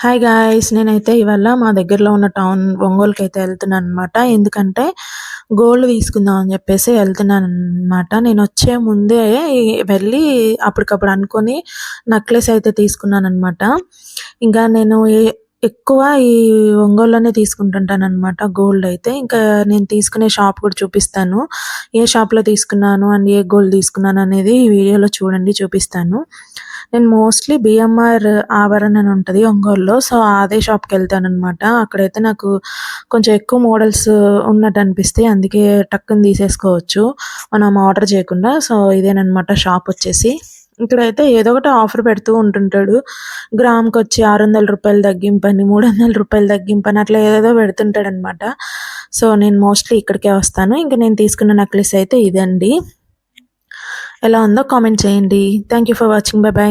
Hi guys! నేనైతే ఇవాళ మా దగ్గరలో ఉన్న టౌన్ ఒంగోలుకైతే ఎళ్తున్నాననమాట. ఎందుకంటే గోల్డ్ తీసుకుందాం అని జెప్పేసి ఎళ్తున్నాననమాట. నేనొచ్చే ముందే వెళ్ళి అప్పటికప్పుడు అనుకోని నెక్లెస్ అయితే తీసుకున్నాననమాట. ఇంకా నేను ఎక్కువ ఈ ఒంగోలులోనే తీసుకుంటుంటాననమాట గోల్డ్ అయితే. ఇంకా నేను తీసుకునే షాప్ కూడా చూపిస్తాను. ఏ షాప్‌లో తీసుకున్నాను అండ్ ఏ గోల్డ్ తీసుకున్నాను అనేది ఈ వీడియోలో చూడండి చూపిస్తాను. నేను మోస్ట్‌లీ బిఎంఆర్ ఆభరణ్ అని ఉంటది ఒంగోలులో. సో, అదే షాప్‌కెళ్తాననమాట. అక్కడైతే నాకు కొంచెం ఎక్కువ మోడల్స్ ఉన్నట్టు అనిపిస్తాయి. అందుకే టక్కున తీసేసుకోవచ్చు మనం ఆర్డర్ చేయకుండా. సో, ఇదేననమాట షాపొచ్చేసి. ఇక్కడైతే ఏదో ఒకటి ఆఫర్ పెడుతూ ఉంటుంటాడు. గ్రామ్‌కొచ్చి రూ. 600 తగ్గింపని, రూ. 300 తగ్గింపని అట్లా ఏదేదో పెడుతుంటాడనమాట. సో, నేను మోస్ట్‌లీ ఇక్కడికే వస్తాను. ఇంక నేను తీసుకున్న నెక్లెస్ అయితే ఇదండి. ఎలా ఉందో కామెంట్ చేయండి. Thank you for watching. By by.